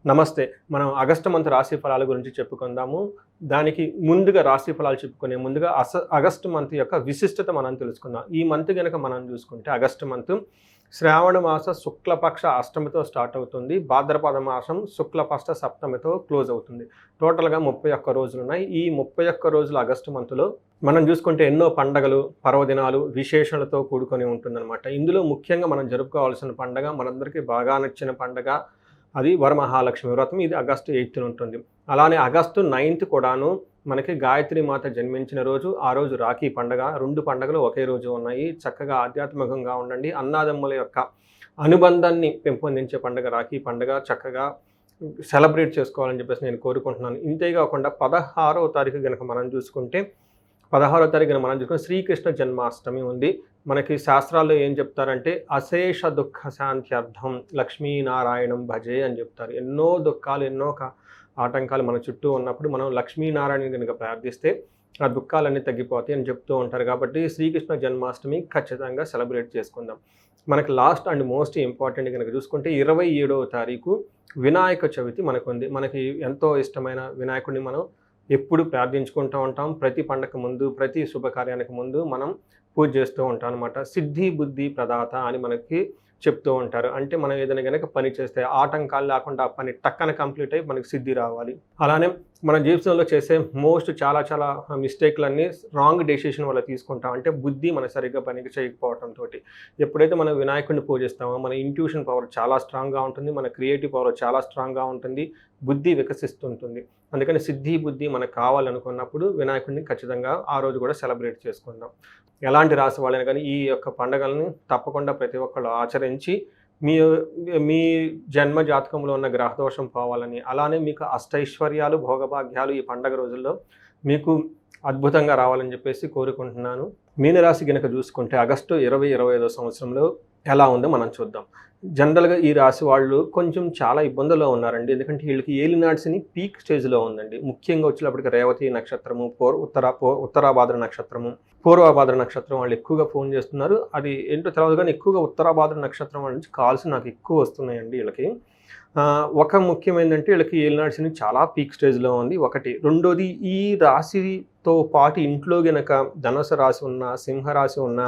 నమస్తే. మనం August month రాశి ఫలాల గురించి చెప్పుకుందాము. దానికి ముందుగా రాశి ఫలాలు చెప్పుకునే ముందుగా ఆగస్టు మంత్ యొక్క విశిష్టత మనం తెలుసుకుందాం. ఈ మంత్ గనక మనం చూసుకుంటే ఆగస్టు మంత్ శ్రావణ మాస శుక్లపక్ష అష్టమితో స్టార్ట్ అవుతుంది. భాద్రపద మాసం శుక్లపక్ష సప్తమితో క్లోజ్ అవుతుంది. టోటల్‌గా 31 రోజులున్నాయి. ఈ 31 రోజుల ఆగస్టు మంత్‌లో మనం చూసుకుంటే ఎన్నో పండగలు, పర్వదినాలు, విశేషాలతో కూడుకొని ఉంటుందన్నమాట. ఇందులో ముఖ్యంగా మనం జరుపుకోవాల్సిన పండగ, మనందరికీ బాగా నచ్చిన పండగ అది వరమహాలక్ష్మి వ్రతం. ఇది ఆగస్టు 8న ఉంటుంది. అలానే ఆగస్టు 9th కూడాను మనకి గాయత్రి మాత జన్మించిన రోజు. ఆ రోజు రాఖీ పండగ. 2 పండుగలు ఒకే రోజు ఉన్నాయి. చక్కగా ఆధ్యాత్మికంగా ఉండండి. అన్నాదమ్ముల యొక్క అనుబంధాన్ని పెంపొందించే పండుగ రాఖీ పండుగ. చక్కగా సెలబ్రేట్ చేసుకోవాలని చెప్పేసి నేను కోరుకుంటున్నాను. ఇంతే కాకుండా 16వ తారీఖు గనక మనం చూసుకుంటే 16వ తారీఖున మనం చూసుకుంటే శ్రీకృష్ణ జన్మాష్టమి ఉంది. మనకి శాస్త్రాల్లో ఏం చెప్తారంటే అశేష దుఃఖ శాంత్యర్థం లక్ష్మీనారాయణం భజే అని చెప్తారు. ఎన్నో దుఃఖాలు, ఎన్నో ఆటంకాలు మన చుట్టూ ఉన్నప్పుడు మనం లక్ష్మీనారాయణ కనుక ప్రార్థిస్తే ఆ దుఃఖాలన్నీ తగ్గిపోతాయి అని చెప్తూ ఉంటారు. కాబట్టి శ్రీకృష్ణ జన్మాష్టమి ఖచ్చితంగా సెలబ్రేట్ చేసుకుందాం. మనకి లాస్ట్ అండ్ మోస్ట్ ఇంపార్టెంట్ కనుక చూసుకుంటే 27వ తారీఖు వినాయక చవితి మనకుంది. మనకి ఎంతో ఇష్టమైన వినాయకుడిని మనం ఎప్పుడు ప్రార్థించుకుంటూ ఉంటాం. ప్రతి పండగ ముందు, ప్రతి శుభకార్యానికి ముందు మనం పూజ చేస్తూ ఉంటాం అనమాట. సిద్ధి బుద్ధి ప్రదాత అని మనకి చెప్తూ ఉంటారు. అంటే మనం ఏదైనా కనుక పని చేస్తే ఆటంకాలు లేకుండా ఆ పని టక్కన కంప్లీట్ అయ్యి మనకి సిద్ధి రావాలి. అలానే మన జీవితంలో చేసే చాలా మిస్టేక్లన్నీ రాంగ్ డెసిషన్ వల్ల తీసుకుంటాం. అంటే బుద్ధి మన సరిగ్గా పనికి చేయకపోవడంతో. ఎప్పుడైతే మనం వినాయకుడిని పూజిస్తామో మన ఇంట్యూషన్ పవర్ చాలా స్ట్రాంగ్గా ఉంటుంది. మన క్రియేటివ్ పవర్ చాలా స్ట్రాంగ్గా ఉంటుంది. బుద్ధి వికసిస్తుంటుంది. అందుకని సిద్ధి బుద్ధి మనకు కావాలనుకున్నప్పుడు వినాయకుడిని ఖచ్చితంగా ఆ రోజు కూడా సెలబ్రేట్ చేసుకుందాం. ఎలాంటి రాశి వాళ్ళని కానీ ఈ యొక్క పండుగలను తప్పకుండా ప్రతి ఒక్కళ్ళు ఆచరించి మీ మీ జన్మ జాతకంలో ఉన్న గ్రహదోషం పోవాలని, అలానే మీకు అష్టైశ్వర్యాలు, భోగభాగ్యాలు ఈ పండగ రోజుల్లో మీకు అద్భుతంగా రావాలని చెప్పేసి కోరుకుంటున్నాను. మీనరాశి గనక చూసుకుంటే ఆగస్టు 2025 సంవత్సరంలో ఎలా ఉందో మనం చూద్దాం. జనరల్గా ఈ రాశి వాళ్ళు కొంచెం చాలా ఇబ్బందుల్లో ఉన్నారండి. ఎందుకంటే వీళ్ళకి ఏలినాడ్స్ని పీక్ స్టేజ్లో ఉందండి. ముఖ్యంగా వచ్చేటప్పటికి రేవతి నక్షత్రము, ఉత్తరాభాద్ర నక్షత్రము, పూర్వభాద్ర నక్షత్రం వాళ్ళు ఎక్కువగా ఫోన్ చేస్తున్నారు. అది ఏంటో తెలియదు కానీ ఎక్కువగా ఉత్తరాభాద్ర నక్షత్రం వాళ్ళ నుంచి కాల్స్ నాకు ఎక్కువ వస్తున్నాయండి వీళ్ళకి. ఒక ముఖ్యమైనదంటే వీళ్ళకి ఏలినాడ్స్ని చాలా పీక్ స్టేజ్లో ఉంది ఒకటి. రెండోది ఈ రాశితో పాటు ఇంట్లో గనక ధనుసు రాశి ఉన్న, సింహరాశి ఉన్న,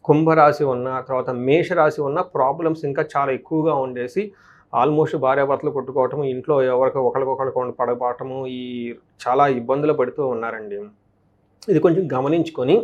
కుంభరాశి ఉన్న, తర్వాత మేషరాశి ఉన్న ప్రాబ్లమ్స్ ఇంకా చాలా ఎక్కువగా ఉండేసి ఆల్మోస్ట్ భార్యాభర్తలు కొట్టుకోవటము, ఇంట్లో ఒకరికొకరికి పడపోవటము, ఈ చాలా ఇబ్బందులు పడుతూ ఉన్నారండి. ఇది కొంచెం గమనించుకొని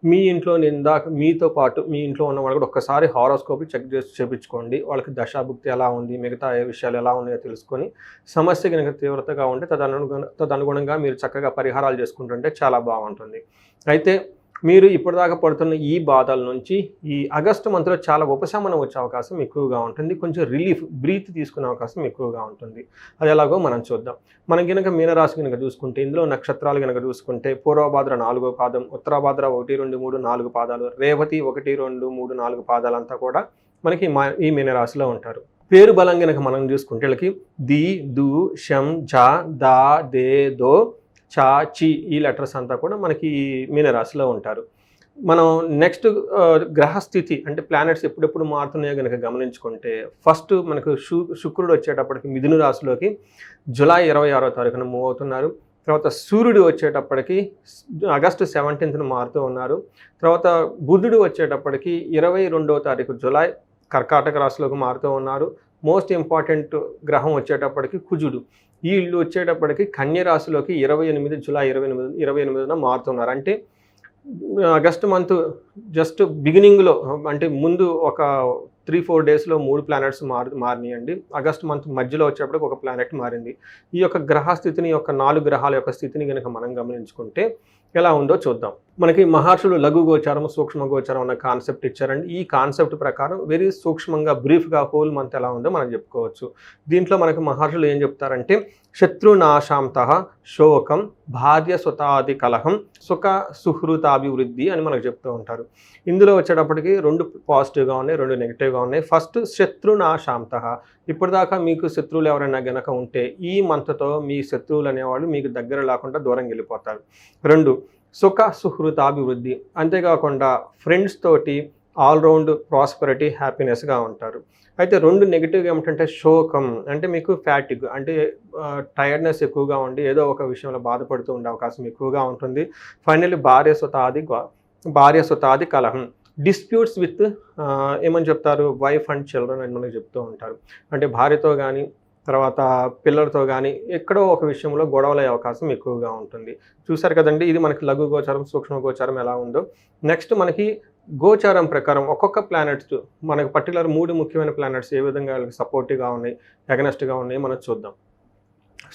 మీ ఇంట్లో మీతో పాటు మీ ఇంట్లో ఉన్న వాళ్ళు కూడా ఒక్కసారి హారోస్కోప్ చెక్ చేసి చేయించుకోండి. వాళ్ళకి దశాభుక్తి ఎలా ఉంది, మిగతా ఏ విషయాలు ఎలా ఉన్నాయో తెలుసుకొని సమస్య కనుక తీవ్రతగా ఉంటే తదనుగుణంగా మీరు చక్కగా పరిహారాలు చేసుకుంటుంటే చాలా బాగుంటుంది. అయితే మీరు ఇప్పటిదాకా పడుతున్న ఈ బాధల నుంచి ఈ ఆగస్టు మంత్లో చాలా ఉపశమనం వచ్చే అవకాశం ఎక్కువగా ఉంటుంది. కొంచెం రిలీఫ్, బ్రీత్ తీసుకునే అవకాశం ఎక్కువగా ఉంటుంది. అది ఎలాగో మనం చూద్దాం. మనం కనుక మీనరాశి కనుక చూసుకుంటే ఇందులో నక్షత్రాలు కనుక చూసుకుంటే పూర్వభాద్ర 4వ పాదం, ఉత్తరాభాద్ర 1, 2, 3, 4 పాదాలు, రేవతి 1, 2, 3, 4 పాదాలంతా కూడా మనకి ఈ మీనరాశిలో ఉంటారు. పేరు బలం కనుక మనం చూసుకుంటే వీళ్ళకి ది, దు, షం, జ, దా, దే, దో, చా, చి ఈ లెటర్స్ అంతా కూడా మనకి మీనరాశిలో ఉంటారు. మనం నెక్స్ట్ గ్రహస్థితి అంటే ప్లానెట్స్ ఎప్పుడెప్పుడు మారుతున్నాయో కనుక గమనించుకుంటే ఫస్ట్ మనకు శుక్రుడు వచ్చేటప్పటికి మిథున రాశిలోకి జూలై 26వ తారీఖున మూవ్ అవుతున్నారు. తర్వాత సూర్యుడు వచ్చేటప్పటికి ఆగస్టు 17th మారుతూ ఉన్నారు. తర్వాత బుధుడు వచ్చేటప్పటికి 22వ తారీఖు జూలై కర్కాటక రాశిలోకి మారుతూ ఉన్నారు. మోస్ట్ ఇంపార్టెంట్ గ్రహం వచ్చేటప్పటికి కుజుడు. వీళ్ళు వచ్చేటప్పటికి కన్య రాశిలోకి జూలై 28న మారుతున్నారు. అంటే ఆగస్టు మంత్ జస్ట్ బిగినింగ్లో అంటే ముందు ఒక 3-4 డేస్లో 3 ప్లానెట్స్ మారినాయండి. ఆగస్టు మంత్ మధ్యలో వచ్చేటప్పటికి ఒక ప్లానెట్ మారింది. ఈ యొక్క గ్రహస్థితిని, 4 గ్రహాల యొక్క స్థితిని కనుక మనం గమనించుకుంటే ఎలా ఉందో చూద్దాం. మనకి మహర్షులు లఘు గోచారం, సూక్ష్మ గోచారం అన్న కాన్సెప్ట్ ఇచ్చారండి. ఈ కాన్సెప్ట్ ప్రకారం వెరీ సూక్ష్మంగా బ్రీఫ్గా హోల్ మంత్ ఎలా ఉందో మనం చెప్పుకోవచ్చు. దీంట్లో మనకి మహర్షులు ఏం చెప్తారంటే శత్రునాశాంతః శోకం భార్య సుతాది కలహం సుఖ సుహృతాభివృద్ధి అని మనకు చెప్తూ ఉంటారు. ఇందులో వచ్చేటప్పటికి 2 పాజిటివ్గా ఉన్నాయి, 2 నెగిటివ్గా ఉన్నాయి. ఫస్ట్ శత్రునాశాంతః. ఇప్పటిదాకా మీకు శత్రువులు ఎవరైనా గనక ఉంటే ఈ మంత్తో మీ శత్రువులు అనేవాళ్ళు మీకు దగ్గర లేకుండా దూరం వెళ్ళిపోతారు. 2 సుఖ సుహృతాభివృద్ధి. అంతేకాకుండా ఫ్రెండ్స్ తోటి ఆల్రౌండ్ ప్రాస్పరిటీ, హ్యాపీనెస్గా ఉంటారు. అయితే 2 నెగిటివ్గా ఏమిటంటే శోకం, అంటే మీకు ఫ్యాటిగ్, అంటే టైర్డ్నెస్ ఎక్కువగా ఉండి ఏదో ఒక విషయంలో బాధపడుతూ ఉండే అవకాశం ఎక్కువగా ఉంటుంది. ఫైనల్లీ భార్య సుతాది కలహం, డిస్ప్యూట్స్ విత్ ఏమని చెప్తారు, వైఫ్ అండ్ చిల్డ్రన్ అని మనకు చెప్తూ ఉంటారు. అంటే భార్యతో కానీ తర్వాత పిల్లలతో కానీ ఎక్కడో ఒక విషయంలో గొడవలయ్యే అవకాశం ఎక్కువగా ఉంటుంది. చూసారు కదండి, ఇది మనకి లఘు గోచారం, సూక్ష్మ గోచారం ఎలా ఉందో. నెక్స్ట్ మనకి గోచారం ప్రకారం ఒక్కొక్క ప్లానెట్స్, మనకు పర్టికులర్ 3 ముఖ్యమైన ప్లానెట్స్ ఏ విధంగా వాళ్ళకి సపోర్టివ్గా ఉన్నాయి, ఎగనెస్ట్గా ఉన్నాయి మనం చూద్దాం.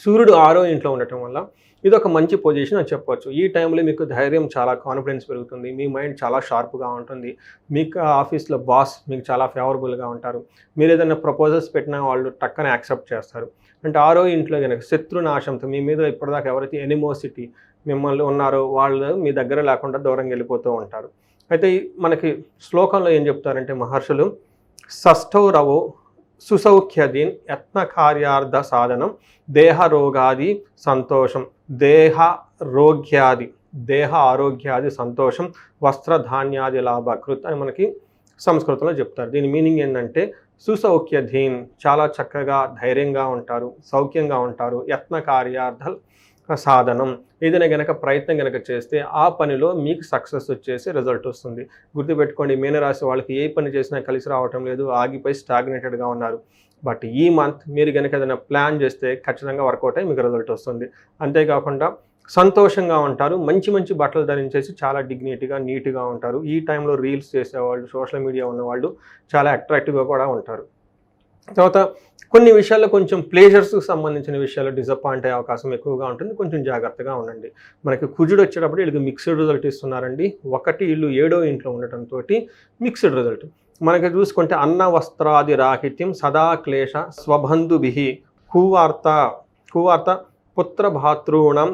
సూర్యుడు 6వ ఇంట్లో ఉండటం వల్ల ఇది ఒక మంచి పొజిషన్ అని చెప్పొచ్చు. ఈ టైంలో మీకు ధైర్యం, చాలా కాన్ఫిడెన్స్ పెరుగుతుంది, మీ మైండ్ చాలా షార్ప్గా ఉంటుంది, మీకు ఆఫీస్లో బాస్ మీకు చాలా ఫేవరబుల్గా ఉంటారు, మీరు ఏదైనా ప్రపోజల్స్ పెట్టినా వాళ్ళు టక్కన యాక్సెప్ట్ చేస్తారు. అంటే 6వ ఇంట్లో కనుక శత్రునాశంతో మీ మీద ఇప్పటిదాకా ఎవరైతే ఎనిమోసిటీ మిమ్మల్ని ఉన్నారో వాళ్ళు మీ దగ్గర లేకుండా దూరంగా వెళ్ళిపోతూ ఉంటారు. అయితే మనకి శ్లోకంలో ఏం చెప్తారంటే మహర్షులు, షష్ఠౌ రవో సుసౌఖ్యదీన్ యత్న కార్యార్థ సాధనం దేహ రోగాది సంతోషం, దేహ ఆరోగ్యాది సంతోషం, వస్త్రధాన్యాది లాభకృత్ అని మనకి సంస్కృతంలో చెప్తారు. దీని మీనింగ్ ఏంటంటే సుసౌఖ్యధీన్, చాలా చక్కగా ధైర్యంగా ఉంటారు, సౌఖ్యంగా ఉంటారు, యత్న కార్యార్థ సాధనం, ఏదైనా గనక ప్రయత్నం గనక చేస్తే ఆ పనిలో మీకు సక్సెస్ వచ్చేసి రిజల్ట్ వస్తుంది. గుర్తుపెట్టుకోండి, మీనరాశి వాళ్ళకి ఏ పని చేసినా కలిసి రావటం లేదు, ఆగిపోయి స్టాగ్నేటెడ్గా ఉన్నారు. బట్ ఈ మంత్ మీరు కనుక ఏదైనా ప్లాన్ చేస్తే ఖచ్చితంగా వర్కౌట్ అయ్యి మీకు రిజల్ట్ వస్తుంది. అంతేకాకుండా సంతోషంగా ఉంటారు, మంచి మంచి బట్టలు ధరించేసి చాలా డిగ్నిటీగా, నీట్గా ఉంటారు. ఈ టైంలో రీల్స్ చేసేవాళ్ళు, సోషల్ మీడియా ఉన్నవాళ్ళు చాలా అట్రాక్టివ్గా కూడా ఉంటారు. తర్వాత కొన్ని విషయాల్లో కొంచెం ప్లేజర్స్కి సంబంధించిన విషయాల్లో డిసప్పాయింట్ అయ్యే అవకాశం ఎక్కువగా ఉంటుంది, కొంచెం జాగ్రత్తగా ఉండండి. మనకి కుజుడు వచ్చేటప్పుడు వీళ్ళకి మిక్స్డ్ రిజల్ట్ ఇస్తున్నారండి. వీళ్ళు 7వ ఇంట్లో ఉండటంతో మిక్స్డ్ రిజల్ట్. మనకి చూసుకుంటే అన్న వస్త్రాది రాహిత్యం సదా క్లేశ స్వబంధుభి కువార్త పుత్ర భాతృణం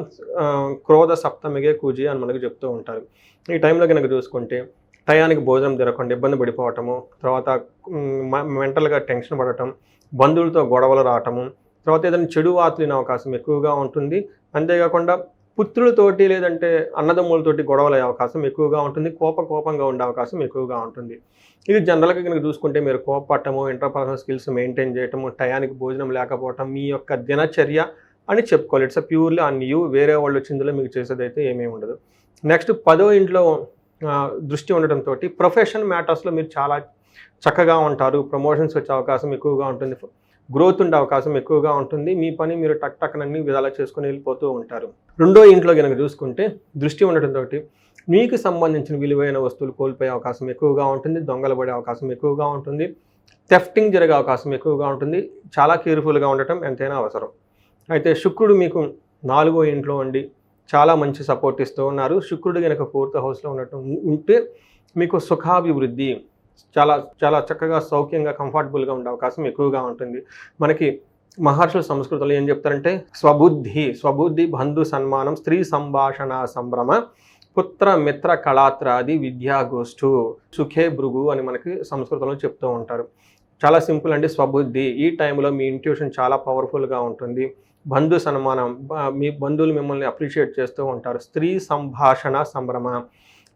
క్రోధ సప్తమిగే కుజి అని మనకు చెప్తూ ఉంటారు. ఈ టైంలో కనుక చూసుకుంటే టయానికి భోజనం తినకుండా ఇబ్బంది పడిపోవటము, తర్వాత మెంటల్గా టెన్షన్ పడటం, బంధువులతో గొడవలు రావటము, తర్వాత ఏదైనా చెడు వార్తలిన అవకాశం ఎక్కువగా ఉంటుంది. అంతేకాకుండా పుత్రులతోటి లేదంటే అన్నదమ్ములతోటి గొడవలు అయ్యే అవకాశం ఎక్కువగా ఉంటుంది, కోపంగా ఉండే అవకాశం ఎక్కువగా ఉంటుంది. ఇది జనరల్గా కనుక చూసుకుంటే మీరు కోపపడటము, ఇంటర్పర్సనల్ స్కిల్స్ మెయింటైన్ చేయటము, టయానికి భోజనం లేకపోవటం మీ యొక్క దినచర్య అని చెప్పుకోవాలి. ఇట్స్ ప్యూర్లీ అన్ యూ, వేరే వాళ్ళు వచ్చిందులో మీకు చేసేదైతే ఏమీ ఉండదు. నెక్స్ట్ 10వ ఇంట్లో దృష్టి ఉండటంతో ప్రొఫెషన్ మ్యాటర్స్లో మీరు చాలా చక్కగా ఉంటారు, ప్రమోషన్స్ వచ్చే అవకాశం ఎక్కువగా ఉంటుంది, గ్రోత్ ఉండే అవకాశం ఎక్కువగా ఉంటుంది, మీ పని మీరు టక్నన్ని విధాలా చేసుకుని వెళ్ళిపోతూ ఉంటారు. 2వ ఇంట్లో కనుక చూసుకుంటే దృష్టి ఉండటంతో మీకు సంబంధించిన విలువైన వస్తువులు కోల్పోయే అవకాశం ఎక్కువగా ఉంటుంది, దొంగలు పడే అవకాశం ఎక్కువగా ఉంటుంది, థెఫ్టింగ్ జరిగే అవకాశం ఎక్కువగా ఉంటుంది. చాలా కేర్ఫుల్గా ఉండటం ఎంతైనా అవసరం. అయితే శుక్రుడు మీకు 4వ ఇంట్లో ఉండి చాలా మంచి సపోర్ట్ ఇస్తూ ఉన్నారు. శుక్రుడు కనుక 4th హౌస్లో ఉంటే మీకు సుఖాభివృద్ధి, చాలా చాలా చక్కగా సౌఖ్యంగా కంఫర్టబుల్గా ఉండే అవకాశం ఎక్కువగా ఉంటుంది. మనకి మహర్షుల సంస్కృతంలో ఏం చెప్తారంటే స్వబుద్ధి బంధు సన్మానం, స్త్రీ సంభాషణ సంభ్రమ, పుత్ర మిత్ర కళాత్రాది విద్యాగోష్ఠు సుఖే భృగు అని మనకి సంస్కృతంలో చెప్తూ ఉంటారు. చాలా సింపుల్ అండి. స్వబుద్ధి, ఈ టైంలో మీ ఇంట్యూషన్ చాలా పవర్ఫుల్గా ఉంటుంది. బంధు సన్మానం, మీ బంధువులు మిమ్మల్ని అప్రిషియేట్ చేస్తూ ఉంటారు. స్త్రీ సంభాషణ సంభ్రమ,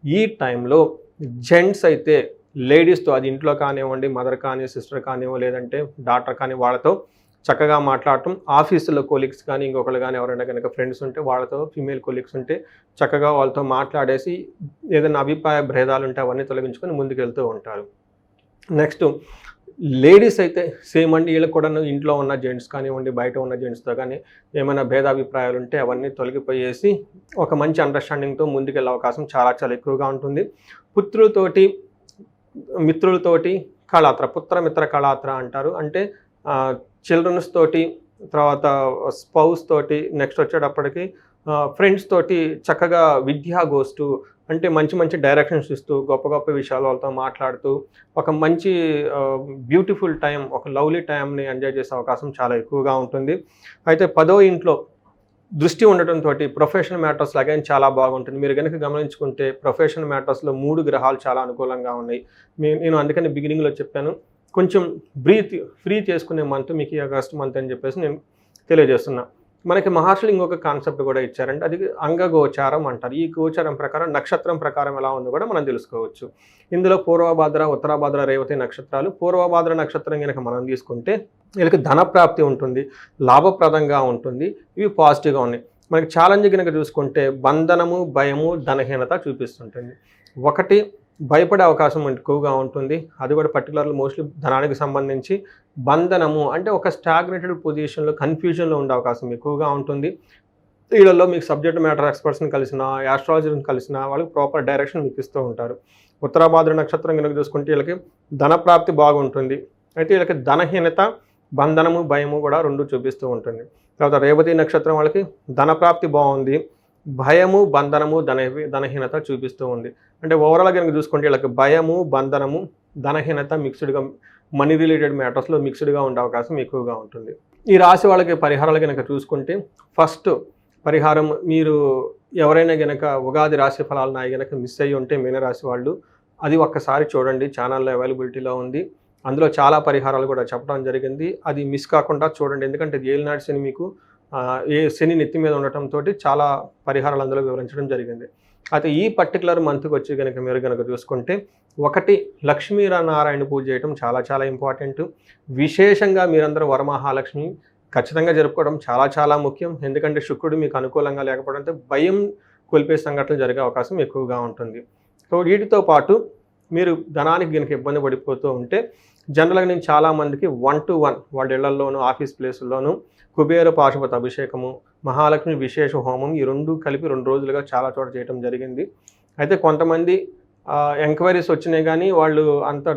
ఈ టైంలో జెంట్స్ అయితే లేడీస్తో, అది ఇంట్లో కానివ్వండి, మదర్ కానీ, సిస్టర్ కానివ్వండి, లేదంటే డాటర్ కానీ, వాళ్ళతో చక్కగా మాట్లాడటం. ఆఫీసులో కొలీగ్స్ కానీ, ఇంకొకళ్ళు కానీ ఎవరైనా కనుక ఫ్రెండ్స్ ఉంటే వాళ్ళతో, ఫీమేల్ కొలీగ్స్ ఉంటే చక్కగా వాళ్ళతో మాట్లాడేసి ఏదైనా అభిప్రాయ భేదాలు ఉంటే అవన్నీ తొలగించుకొని ముందుకు వెళ్తూ ఉంటారు. నెక్స్ట్ లేడీస్ అయితే సేమ్ అండి, వీళ్ళకి కూడా ఇంట్లో ఉన్న జెంట్స్ కానివ్వండి, బయట ఉన్న జెంట్స్తో కానీ ఏమైనా భేదాభిప్రాయాలు ఉంటే అవన్నీ తొలగిపోయేసి ఒక మంచి అండర్స్టాండింగ్తో ముందుకెళ్ళే అవకాశం చాలా చాలా ఎక్కువగా ఉంటుంది. పుత్రులతోటి, మిత్రులతోటి కళాత్ర, పుత్రమిత్ర కళాత్ర అంటారు. అంటే చిల్డ్రన్స్ తోటి, తర్వాత స్పౌస్ తోటి, నెక్స్ట్ వచ్చేటప్పటికి ఫ్రెండ్స్ తోటి చక్కగా విద్యాగోష్ఠు, అంటే మంచి మంచి డైరెక్షన్స్ ఇస్తూ గొప్ప గొప్ప విషయాలు వాళ్ళతో మాట్లాడుతూ ఒక మంచి బ్యూటిఫుల్ టైం, ఒక లవ్లీ టైంని ఎంజాయ్ చేసే అవకాశం చాలా ఎక్కువగా ఉంటుంది. అయితే 10వ ఇంట్లో దృష్టి ఉండటంతో ప్రొఫెషనల్ మ్యాటర్స్ లాగా చాలా బాగుంటుంది. మీరు కనుక గమనించుకుంటే ప్రొఫెషనల్ మ్యాటర్స్లో 3 గ్రహాలు చాలా అనుకూలంగా ఉన్నాయి. నేను అందుకని బిగినింగ్లో చెప్పాను, కొంచెం ఫ్రీ చేసుకునే మంత్ మీకు ఈ ఆగస్ట్ మంత్ అని చెప్పేసి నేను తెలియజేస్తున్నా. మనకి మహర్షులు ఇంకొక కాన్సెప్ట్ కూడా ఇచ్చారంటే అది అంగగోచారం అంటారు. ఈ గోచారం ప్రకారం నక్షత్రం ప్రకారం ఎలా ఉందో కూడా మనం తెలుసుకోవచ్చు. ఇందులో పూర్వభాద్ర, ఉత్తరాభాద్ర, రేవతి నక్షత్రాలు. పూర్వభాద్ర నక్షత్రం కనుక మనం తీసుకుంటే వీళ్ళకి ధనప్రాప్తి ఉంటుంది, లాభప్రదంగా ఉంటుంది, ఇవి పాజిటివ్గా ఉన్నాయి. మనకి ఛాలెంజ్ కనుక చూసుకుంటే బంధనము, భయము, ధనహీనత చూపిస్తుంటుంది. ఒకటి భయపడే అవకాశం ఎక్కువగా ఉంటుంది, అది కూడా పర్టికులర్లీ మోస్ట్లీ ధనానికి సంబంధించి. బంధనము అంటే ఒక స్టాగ్నేటెడ్ పొజిషన్లో కన్ఫ్యూజన్లో ఉండే అవకాశం ఎక్కువగా ఉంటుంది. వీళ్ళల్లో మీకు సబ్జెక్ట్ మ్యాటర్ ఎక్స్పర్ట్స్ని కలిసిన, యాస్ట్రాలజీని కలిసిన వాళ్ళకి ప్రాపర్ డైరెక్షన్ మీకు ఇస్తూ ఉంటారు. ఉత్తరాభాద్ర నక్షత్రం కనుక చూసుకుంటే వీళ్ళకి ధనప్రాప్తి బాగుంటుంది, అయితే వీళ్ళకి ధనహీనత, బంధనము, భయము కూడా రెండు చూపిస్తూ ఉంటుంది. తర్వాత రేవతి నక్షత్రం వాళ్ళకి ధనప్రాప్తి బాగుంది, భయము, బంధనము, ధనహీనత చూపిస్తూ ఉంది. అంటే ఓవరాల్గా కనుక చూసుకుంటే వీళ్ళకి భయము, బంధనము, ధనహీనత మిక్స్డ్గా, మనీ రిలేటెడ్ మ్యాటర్స్లో మిక్స్డ్గా ఉండే అవకాశం ఎక్కువగా ఉంటుంది. ఈ రాశి వాళ్ళకి పరిహారాలు కనుక చూసుకుంటే ఫస్ట్ పరిహారం, మీరు ఎవరైనా కనుక ఉగాది రాశి ఫలాలు నాయి కనుక మిస్ అయ్యి ఉంటే మీనరాశి వాళ్ళు అది ఒక్కసారి చూడండి, ఛానల్లో అవైలబిలిటీలో ఉంది. అందులో చాలా పరిహారాలు కూడా చెప్పడం జరిగింది, అది మిస్ కాకుండా చూడండి. ఎందుకంటే ఏలినాటి శని మీకు శని నెత్తి మీద ఉండటంతో చాలా పరిహారాలు అందులో వివరించడం జరిగింది. అయితే ఈ పర్టికులర్ మంత్కి వచ్చి కనుక మీరు కనుక చూసుకుంటే ఒకటి లక్ష్మీనారాయణ పూజ చేయడం చాలా చాలా ఇంపార్టెంట్. విశేషంగా మీరందరూ వరమహాలక్ష్మి ఖచ్చితంగా జరుపుకోవడం చాలా చాలా ముఖ్యం. ఎందుకంటే శుక్రుడు మీకు అనుకూలంగా లేకపోవడంతో భయం కోల్పోయే సంఘటనలు జరిగే అవకాశం ఎక్కువగా ఉంటుంది. సో వీటితో పాటు మీరు ధనానికి కనుక ఇబ్బంది పడిపోతూ ఉంటే జనరల్గా నేను చాలామందికి 1-to-1 వాళ్ళ ఇళ్లలోనూ, ఆఫీస్ ప్లేసుల్లోనూ కుబేర పాశుపత అభిషేకము, మహాలక్ష్మి విశేష హోమం, ఈ రెండు కలిపి 2 రోజులుగా చాలా చోట చేయడం జరిగింది. అయితే కొంతమంది ఎంక్వైరీస్ వచ్చినాయి కానీ వాళ్ళు అంత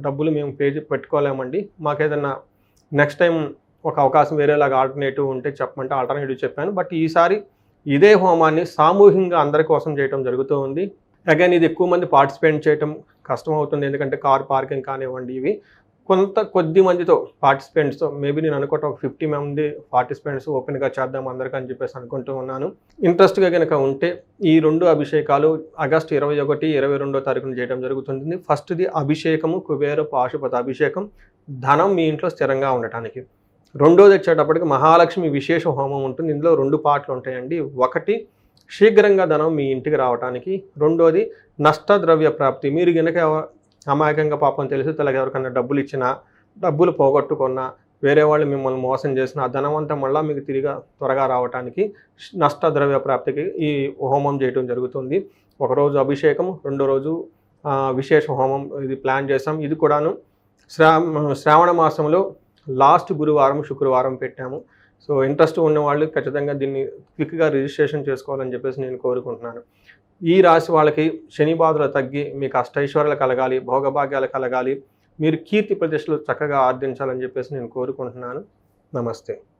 డబ్బులు మేము పెట్టుకోలేమండి, మాకేదన్నా నెక్స్ట్ టైం ఒక అవకాశం వేరేలాగా ఆల్టర్నేటివ్ ఉంటే చెప్పమంటే ఆల్టర్నేటివ్ చెప్పాను. బట్ ఈసారి ఇదే హోమాన్ని సామూహికంగా అందరి కోసం చేయడం జరుగుతూ ఉంది. అగైన్ ఇది ఎక్కువ మంది పార్టిసిపేట్ చేయడం కష్టం అవుతుంది, ఎందుకంటే కార్ పార్కింగ్ కానివ్వండి, ఇవి కొద్ది మందితో పార్టిసిపెంట్స్తో, మేబీ నేను అనుకోవటం ఒక 50 మంది పార్టిసిపెంట్స్ ఓపెన్గా చేద్దాం అందరికీ అని చెప్పేసి అనుకుంటూ ఉన్నాను. ఇంట్రెస్ట్గా కనుక ఉంటే ఈ 2 అభిషేకాలు ఆగస్టు 21, 22వ తారీఖున చేయడం జరుగుతుంది. ఫస్ట్ది అభిషేకము, కుబేర పాశుపత అభిషేకం, ధనం మీ ఇంట్లో స్థిరంగా ఉండటానికి. రెండోది వచ్చేటప్పటికి మహాలక్ష్మి విశేష హోమం ఉంటుంది. ఇందులో 2 పార్ట్లు ఉంటాయండి. ఒకటి శీఘ్రంగా ధనం మీ ఇంటికి రావడానికి, రెండోది నష్టద్రవ్య ప్రాప్తి. మీరు కనుక అమాయకంగా పాపం తెలిసి తెలగ ఎవరికన్నా డబ్బులు ఇచ్చినా, డబ్బులు పోగొట్టుకున్నా, వేరే వాళ్ళు మిమ్మల్ని మోసం చేసిన ఆ ధనం అంతా మళ్ళీ మీకు తిరిగి త్వరగా రావడానికి నష్టద్రవ్య ప్రాప్తికి ఈ హోమం చేయడం జరుగుతుంది. ఒకరోజు అభిషేకం, రెండో రోజు విశేష హోమం ఇది ప్లాన్ చేసాం. ఇది కూడాను శ్రావణ మాసంలో లాస్ట్ గురువారం, శుక్రవారం పెట్టాము. సో ఇంట్రెస్ట్ ఉన్న వాళ్ళు ఖచ్చితంగా దీన్ని క్విక్గా రిజిస్ట్రేషన్ చేసుకోవాలని చెప్పేసి నేను కోరుకుంటున్నాను. ఈ రాశి వాళ్ళకి శని బాధలు తగ్గి మీకు అష్టైశ్వర్యాలు కలగాలి, భోగభాగ్యాలు కలగాలి, మీరు కీర్తి ప్రతిష్టలు చక్కగా ఆర్జించాలని చెప్పేసి నేను కోరుకుంటున్నాను. నమస్తే.